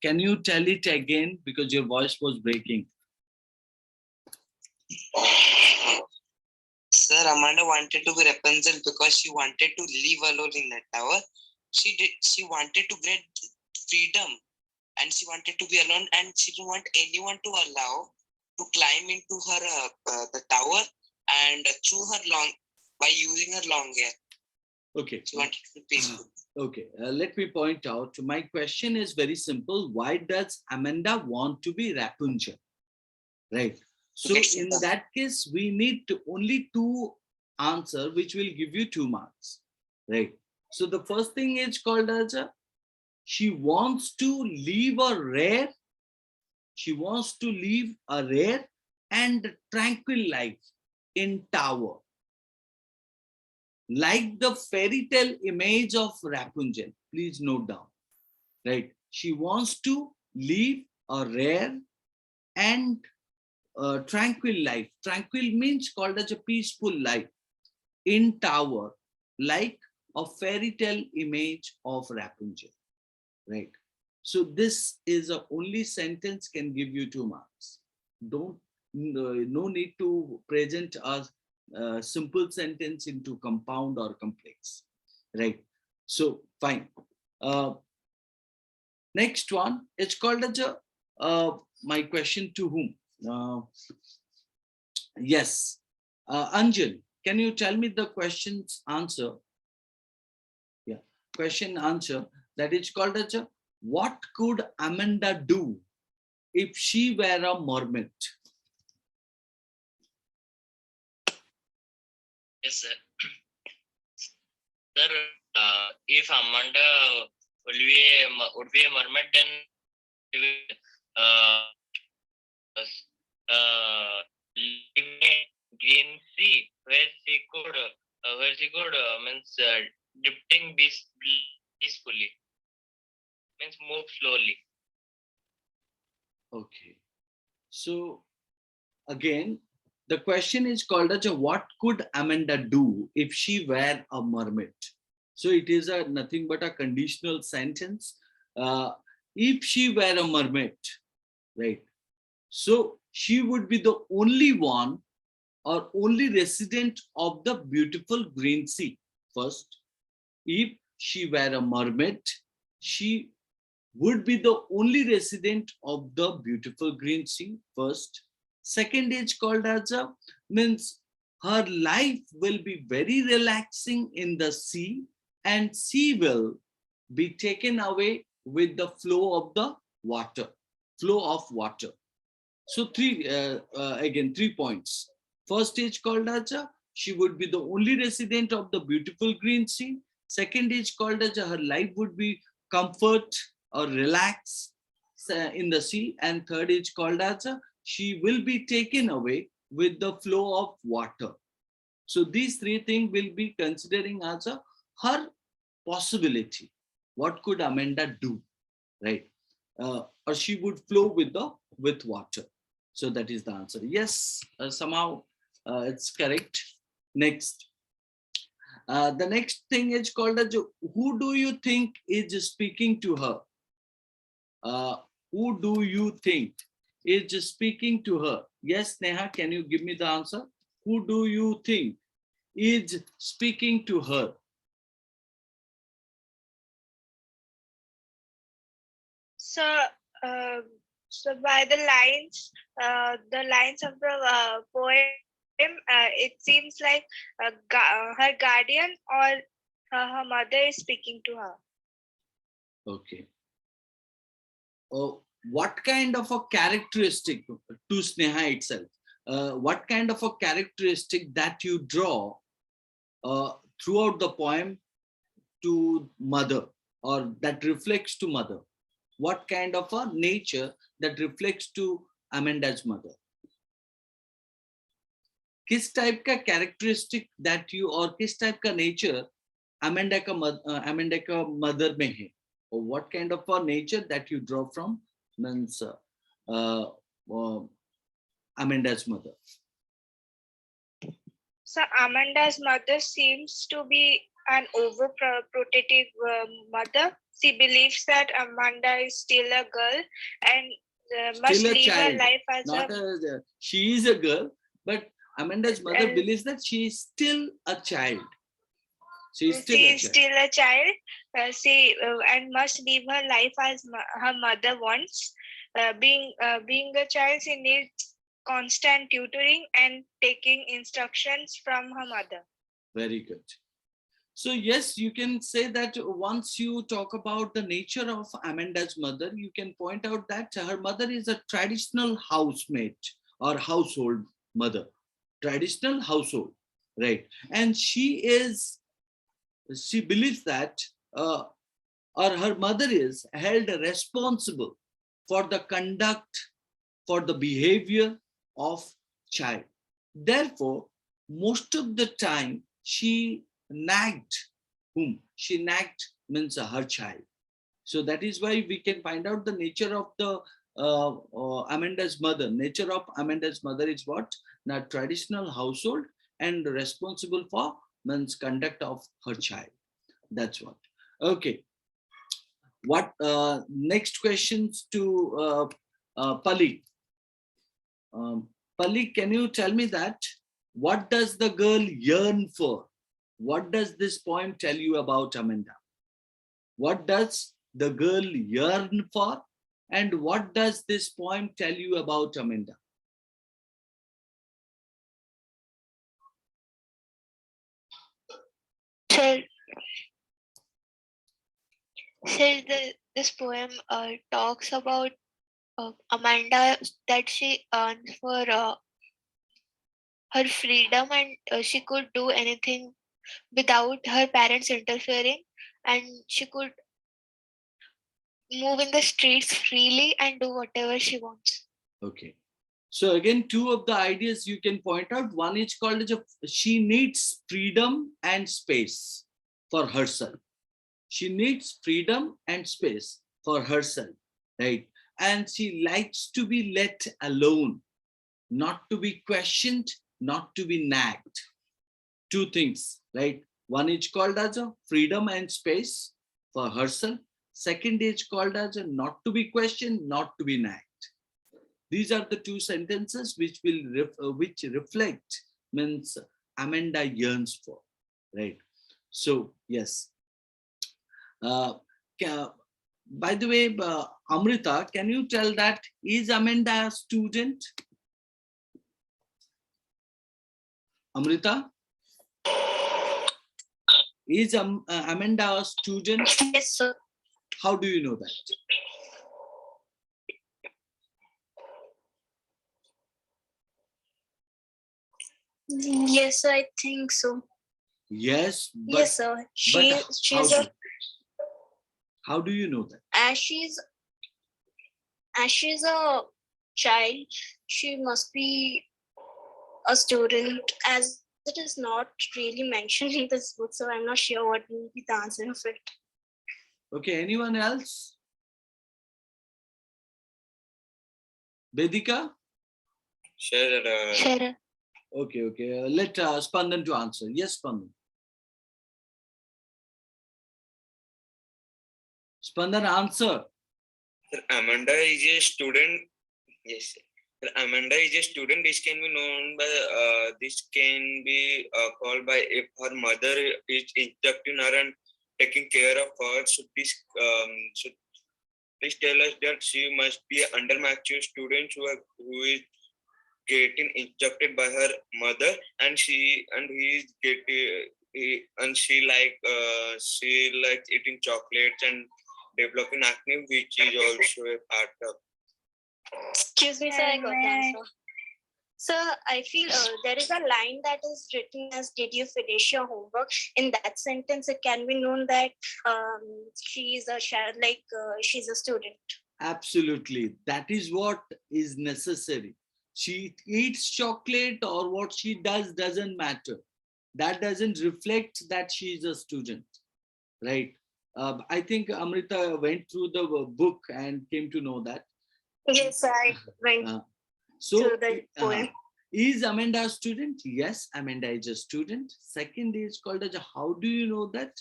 Can you tell it again, because your voice was breaking? Sir, Amanda wanted to be Rapunzel because she wanted to live alone in that tower. She wanted to get freedom, and she wanted to be alone, and she didn't want anyone to allow to climb into her the tower and chew her long by using her long hair. Okay. She wanted to be peaceful. Okay, let me point out. My question is very simple. Why does Amanda want to be Rapunzel? Right. So in that case, we need to only two answer, which will give you 2 marks. Right. So the first thing is called as she wants to live a rare. She wants to live a rare and tranquil life in tower, like the fairy tale image of Rapunzel. Please note down. Right. She wants to live a rare and tranquil life. Tranquil means called as a peaceful life in tower, like a fairy tale image of Rapunzel. Right. So this is the only sentence can give you 2 marks. Don't no need to present a simple sentence into compound or complex. Right. So fine. Next one, it's called as my question to whom? Yes, Anjali, can you tell me the question's answer? Yeah, question answer, that is called as what could Amanda do if she were a mermaid? Yes, sir. Sir, if Amanda would be a mermaid, then she will live in a green sea where she could means drifting peacefully, means move slowly. Okay, so again, the question is called as what could Amanda do if she were a mermaid? So it is a nothing but a conditional sentence. If she were a mermaid, right? So she would be the only one or only resident of the beautiful green sea. First, if she were a mermaid, she would be the only resident of the beautiful green sea. First. Second is called as a means her life will be very relaxing in the sea, and she will be taken away with the flow of the water, flow of water. So again, 3 points. First is called as she would be the only resident of the beautiful green sea. Second is called as her life would be comfort or relax in the sea. And third is called as she will be taken away with the flow of water. So these 3 things will be considering as her possibility. What could Amanda do, right? Or she would flow with water. So that is the answer. Yes, somehow it's correct. Next, the next thing is called as who do you think is speaking to her? Who do you think is speaking to her? Yes, Neha, can you give me the answer? Who do you think is speaking to her? So by the lines of the poem, it seems like her guardian or her mother is speaking to her. Okay. Oh, what kind of a characteristic to Sneha itself? What kind of a characteristic that you draw throughout the poem to mother, or that reflects to mother? What kind of a nature that reflects to Amanda's mother? किस type का characteristic that you और किस type का nature Amanda का mother में है, or what kind of a nature that you draw from means Amanda's mother? So Amanda's mother seems to be an overprotective mother. She believes that Amanda is still a girl and must Still a live her child, life as not a she is a girl, but Amanda's mother and believes that she is still a child. She is still she a is child. still a child. She and must live her life as her mother wants. Being a child, she needs constant tutoring and taking instructions from her mother. Very good. So yes, you can say that once you talk about the nature of Amanda's mother, you can point out that her mother is a traditional housemaid or household mother, traditional household, right? And she believes that, or her mother is held responsible for the conduct, for the behavior of child. Therefore, most of the time she nagged whom? She nagged means her child. So that is why we can find out the nature of the Amanda's mother. Nature of Amanda's mother is what? Now traditional household and responsible for means conduct of her child. That's what. Okay. What next questions to Pali? Pali, can you tell me that? What does the girl yearn for? What does this poem tell you about Amanda? What does the girl yearn for? And what does this poem tell you about Amanda? So, this poem talks about Amanda, that she earned for her freedom, and she could do anything without her parents interfering, and she could move in the streets freely and do whatever she wants. Okay. So again, two of the ideas you can point out. One is called as she needs freedom and space for herself. She needs freedom and space for herself, right? And she likes to be let alone, not to be questioned, not to be nagged. Two things, right? One is called as a freedom and space for herself. Second is called as a not to be questioned, not to be nagged. These are the two sentences which which reflect means Amanda yearns for, right? So yes. By the way, Amrita, can you tell that is Amanda a student? Amrita, is Amanda a student? Yes, sir. How do you know that? Yes, I think so. Yes, but, Yes, sir. but how do you know that? As she's a child, she must be a student, as it is not really mentioned in this book, so I'm not sure what will be the answer of it. Okay, anyone else? Vedika? Sure. Okay. Let Spandan to answer. Yes, Spandan. Spandan, answer. Sir, Amanda is a student. Yes, sir. Sir, Amanda is a student. This can be known by this can be called by if her mother is instructing her and taking care of her. Should please tell us that she must be an under-mature student who is getting instructed by her mother, and he is getting she likes eating chocolates and developing acne, which is also a part of. Excuse me, sir, I got the answer. So I feel there is a line that is written as "Did you finish your homework?" In that sentence, it can be known that she is a child, she's a student. Absolutely. That is what is necessary. She eats chocolate or what she does doesn't matter. That doesn't reflect that she is a student, right? I think Amrita went through the book and came to know that. Yes, I went So through the poem. Is Amanda a student? Yes, Amanda is a student. Second is called as how do you know that?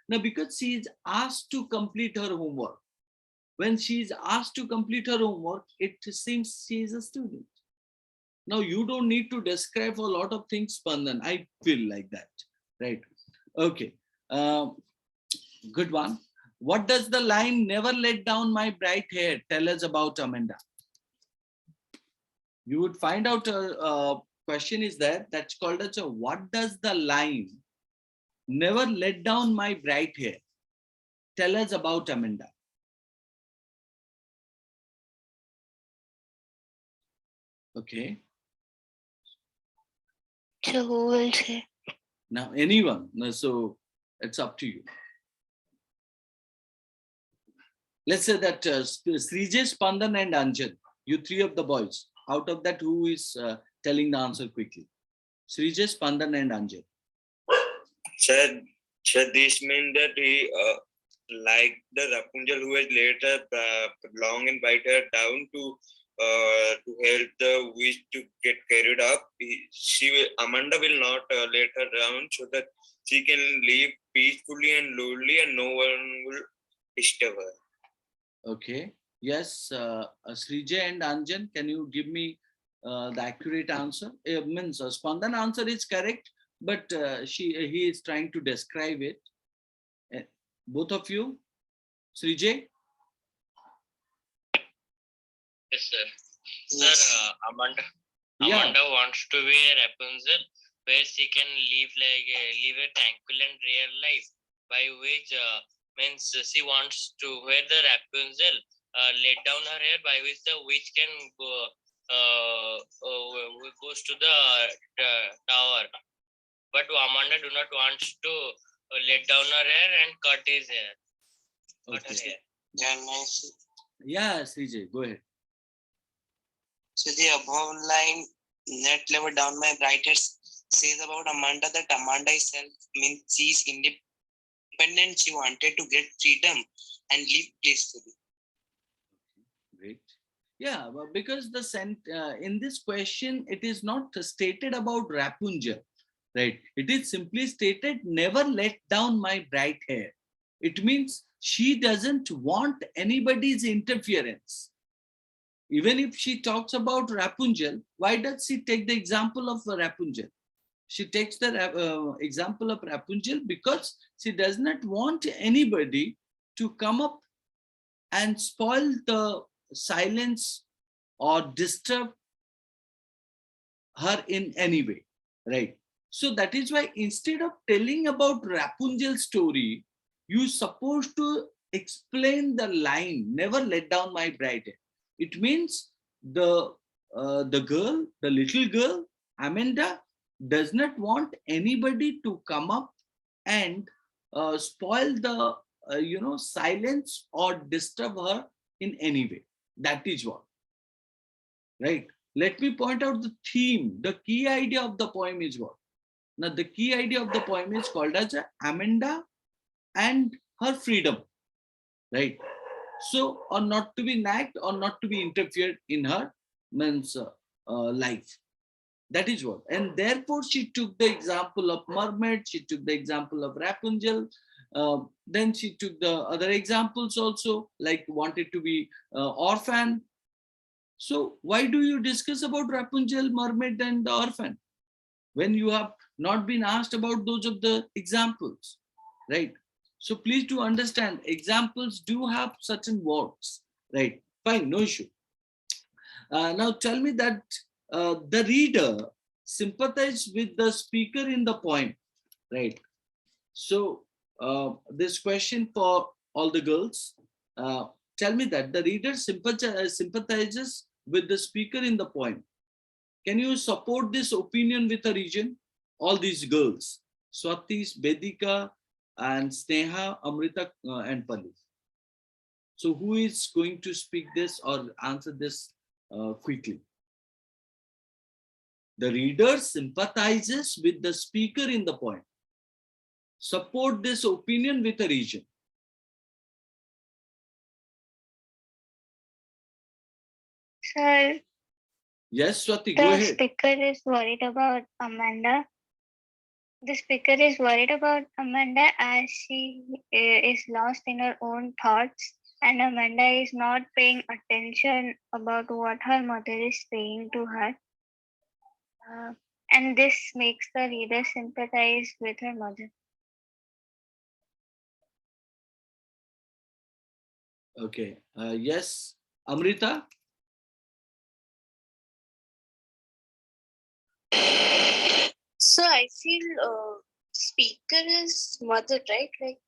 Now, because she is asked to complete her homework. When she is asked to complete her homework, it seems she is a student. Now, you don't need to describe a lot of things, Spandan. I feel like that, right? Okay, good one. What does the line "never let down my bright hair" tell us about Amanda? You would find out a question is there that's called as what does the line "never let down my bright hair" tell us about Amanda? Okay, So who will say? now anyone. So it's up to you. Let's say that Srijay, Spandan and Anjan, you three of the boys. Out of that, who is telling the answer quickly? Srijay, Spandan and Anjan. Sir, this means that he, like the Rapunzel who has later long and bright hair down to help the wish to get carried up. Amanda will not let her down so that she can live peacefully and lonely and no one will disturb her. Okay. Yes, Srijay and Anjan, can you give me the accurate answer? It means Spandan answer is correct, but he is trying to describe it. Both of you, Srijay. Yes, sir. Yes. Sir, Amanda Yeah. wants to be a Rapunzel where she can live a tranquil and real life, by which means she wants to wear the Rapunzel let down her hair, by which the witch can goes to the tower. But Amanda do not wants to let down her hair and cut his hair. Cut her Okay. hair. Can I see? Yeah, Srijay, go ahead. So the above line, "net level down my brightest," says about Amanda that Amanda herself means she is independent. She wanted to get freedom and live peacefully. Great. Yeah, well, because in this question, it is not stated about Rapunzel, right? It is simply stated, "never let down my bright hair." It means she doesn't want anybody's interference. Even if she talks about Rapunzel, why does she take the example of Rapunzel? She takes the example of Rapunzel because she does not want anybody to come up and spoil the silence or disturb her in any way, right? So that is why instead of telling about Rapunzel's story, you're supposed to explain the line, "never let down my bright hair." It means the girl, the little girl, Amanda, does not want anybody to come up and spoil the silence or disturb her in any way. That is what, right? Let me point out the theme. The key idea of the poem is what? Now, the key idea of the poem is called as Amanda and her freedom, right? So, or not to be nagged or not to be interfered in her means life. That is what. And therefore, she took the example of mermaid, she took the example of Rapunzel, then she took the other examples also, like wanted to be orphan. So why do you discuss about Rapunzel, mermaid, and the orphan when you have not been asked about those of the examples, right? So please do understand, examples do have certain words, right? Fine, no issue. Now tell me that the reader sympathized with the speaker in the poem, right? So this question for all the girls, tell me that the reader sympathizes with the speaker in the poem. Can you support this opinion with a region? All these girls, Swati, Vedika, and Sneha, Amrita, and Palli. So who is going to speak this or answer this quickly? The reader sympathizes with the speaker in the poem. Support this opinion with a region. Sir, Yes, Swati, go The ahead. speaker is worried about Amanda. The speaker is worried about Amanda as she is lost in her own thoughts, and Amanda is not paying attention about what her mother is saying to her. And this makes the reader sympathize with her mother. Okay. Yes, Amrita. So I feel speaker is mother, right? Like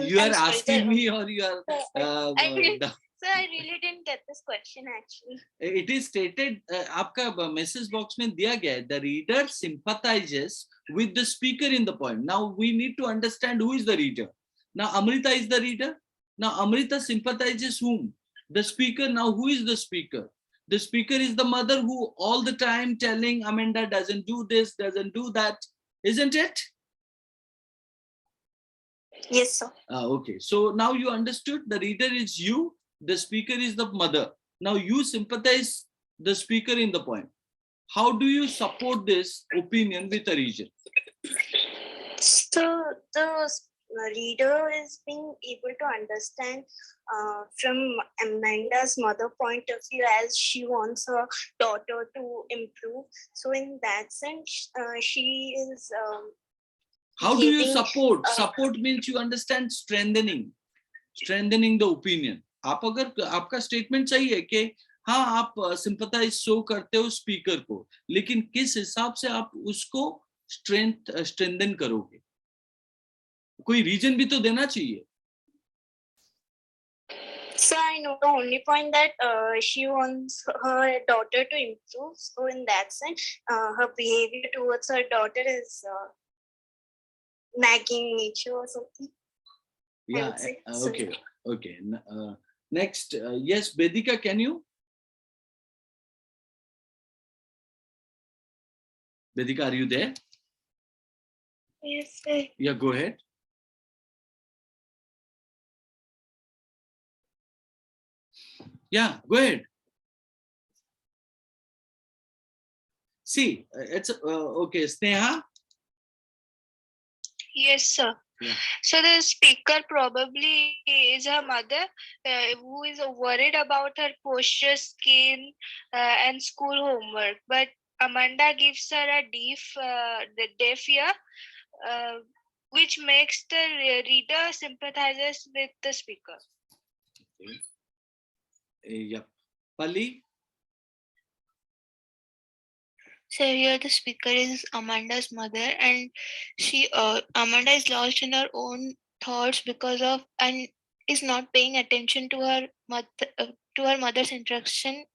You are I'm sorry, asking me, or you are? I really, so I really didn't get this question actually. It is stated. आपका message box में दिया गया है. The reader sympathizes with the speaker in the poem. Now we need to understand who is the reader. Now Amrita is the reader. Now Amrita sympathizes whom? The speaker. Now who is the speaker? The speaker is the mother who all the time telling Amanda doesn't do this, doesn't do that, isn't it? Yes, sir. Okay, so now you understood. The reader is you, the speaker is the mother. Now you sympathize the speaker in the poem. How do you support this opinion with a reason? So the reader is being able to understand from Amanda's mother point of view, as she wants her daughter to improve. So in that sense, she is. How do you giving, support? Support means you understand strengthening the opinion. आप अगर आपका statement सही है कि हाँ आप sympathise show करते हो स्पीकर को, लेकिन किस हिसाब से आप उसको स्ट्रेंथन करोगे? कोई रीजन भी तो देना चाहिए. So I know the only point that she wants her daughter to improve. So in that sense, her behavior towards her daughter is nagging nature or something. Yeah. Okay. Okay. Next, yes, Vedika, can you? Vedika, are you there? Yes, sir. Yeah, go ahead. Yeah, go ahead. See, it's okay. Sneha? Yes, sir. Yeah. So the speaker probably is her mother, who is worried about her posture, skin, and school homework. But Amanda gives her a deaf ear, which makes the reader sympathizes with the speaker. Okay. Yep. Pali? So here the speaker is Amanda's mother, and Amanda is lost in her own thoughts because of, and is not paying attention to her mother's instruction,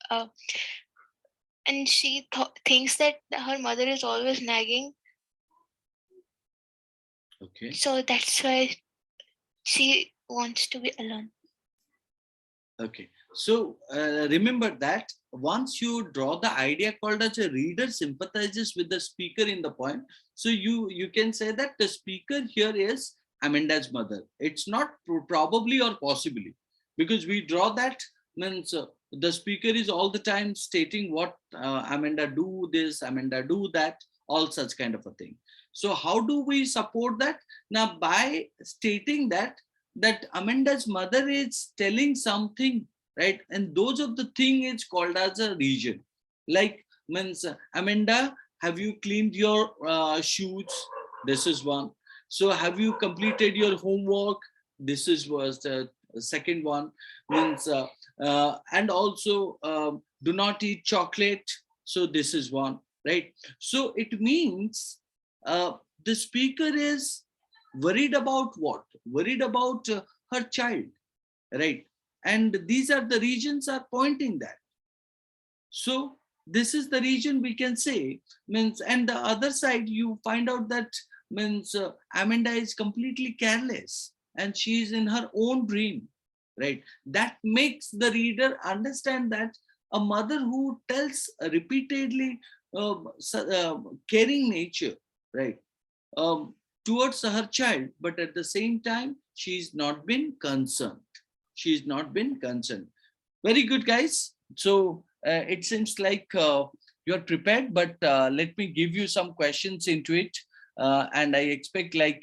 and she thinks that her mother is always nagging. Okay. So that's why she wants to be alone. Okay. So remember that once you draw the idea called as a reader sympathizes with the speaker in the poem, so you can say that the speaker here is Amanda's mother. It's not probably or possibly, because we draw that means the speaker is all the time stating what Amanda do this, Amanda do that, all such kind of a thing. So how do we support that? Now by stating that Amanda's mother is telling something, right? And those of the thing is called as a region. Like means Amanda, have you cleaned your shoes? This is one. So have you completed your homework? This was the second one. Means and also do not eat chocolate. So this is one, right? So it means the speaker is worried about what? Worried about her child, right? And these are the regions are pointing that. So this is the region we can say means, and the other side you find out that means Amanda is completely careless and she is in her own dream, right? That makes the reader understand that a mother who tells repeatedly caring nature, right? Towards her child, but at the same time, she's not been concerned. She's not been concerned. Very good, guys. So it seems like you're prepared, but let me give you some questions into it. And I expect like